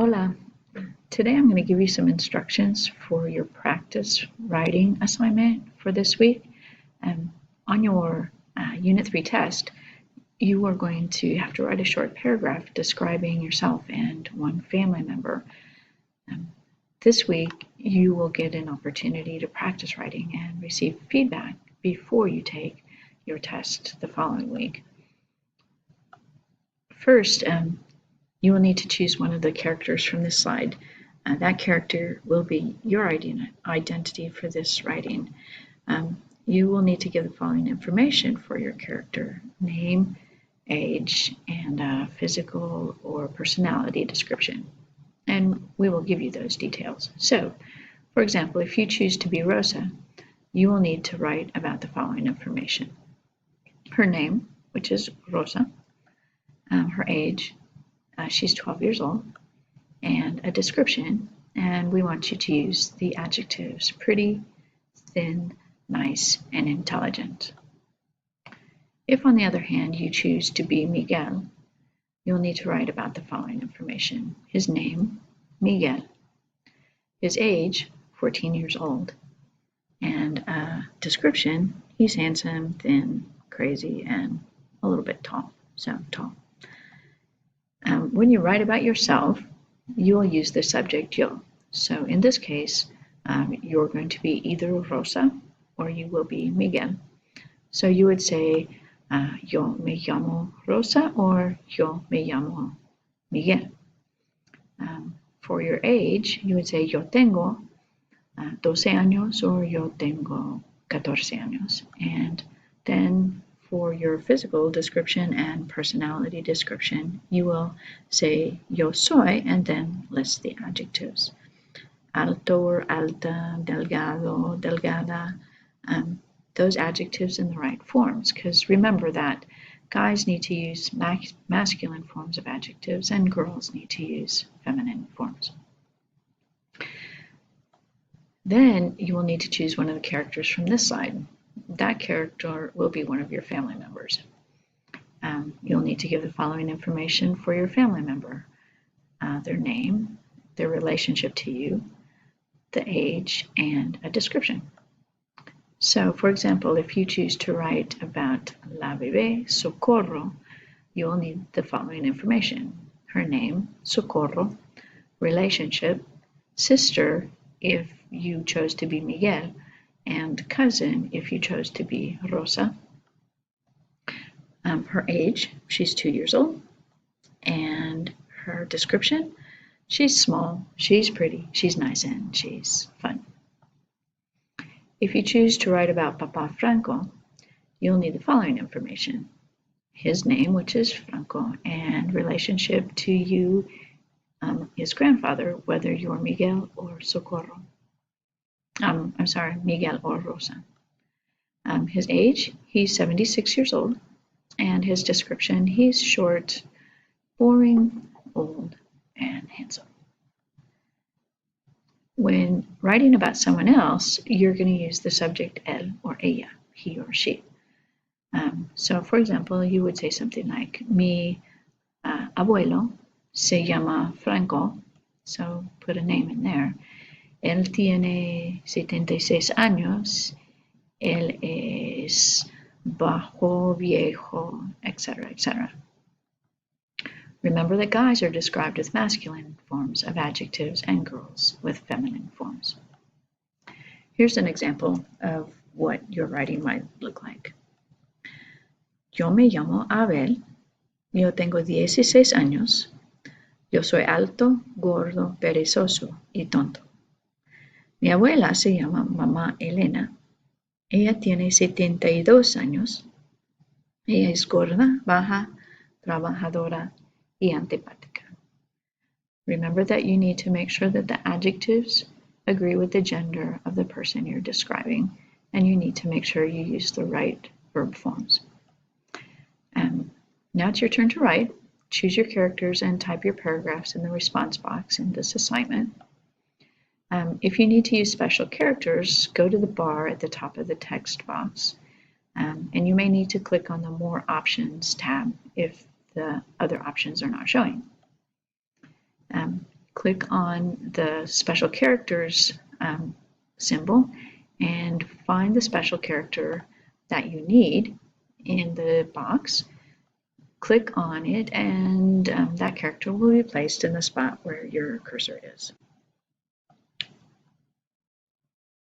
Hola. Today I'm going to give you some instructions for your practice writing assignment for this week. On your Unit 3 test, you are going to have to write a short paragraph describing yourself and one family member. This week, you will get an opportunity to practice writing and receive feedback before you take your test the following week. First, you will need to choose one of the characters from this slide. That character will be your identity for this writing. You will need to give the following information for your character: name, age, and physical or personality description. And we will give you those details. So, for example, if you choose to be Rosa, you will need to write about the following information: her name, which is Rosa, her age, she's 12 years old, and a description, and we want you to use the adjectives pretty, thin, nice, and intelligent. If, on the other hand, you choose to be Miguel, you'll need to write about the following information: his name, Miguel, his age, 14 years old, and a description: he's handsome, thin, crazy, and a little bit tall, so tall. When you write about yourself, you will use the subject yo. So in this case, you're going to be either Rosa or you will be Miguel. So you would say, yo me llamo Rosa or yo me llamo Miguel. For your age, you would say yo tengo 12 años or yo tengo 14 años. And then for your physical description and personality description, you will say yo soy and then list the adjectives: alto or alta, delgado, delgada, those adjectives in the right forms, because remember that guys need to use masculine forms of adjectives and girls need to use feminine forms. Then you will need to choose one of the characters from this slide. That character will be one of your family members. You'll need to give the following information for your family member: their name, their relationship to you, the age, and a description. So, for example, if you choose to write about la bebé Socorro, you will need the following information: her name, Socorro, relationship, sister if you chose to be Miguel, and cousin if you chose to be Rosa. Her age, she's 2 years old, and her description: she's small, she's pretty, she's nice, and she's fun. If you choose to write about Papa Franco, you'll need the following information: his name, which is Franco, and relationship to you, his grandfather, whether you're Miguel or Socorro. Miguel or Rosa. His age, he's 76 years old, and his description: he's short, boring, old, and handsome. When writing about someone else, you're going to use the subject él or ella, he or she. So, for example, you would say something like, mi abuelo se llama Franco, so put a name in there. Él tiene 76 años, él es bajo, viejo, etc., etc. Remember that guys are described with masculine forms of adjectives and girls with feminine forms. Here's an example of what your writing might look like. Yo me llamo Abel, yo tengo 16 años, yo soy alto, gordo, perezoso y tonto. Mi abuela se llama Mamá Elena, ella tiene 72 años, ella es gorda, baja, trabajadora, y antipática. Remember that you need to make sure that the adjectives agree with the gender of the person you're describing, and you need to make sure you use the right verb forms. Now it's your turn to write. Choose your characters and type your paragraphs in the response box in this assignment. If you need to use special characters, go to the bar at the top of the text box, and you may need to click on the More Options tab if the other options are not showing. click on the special characters symbol and find the special character that you need in the box. Click on it, and that character will be placed in the spot where your cursor is.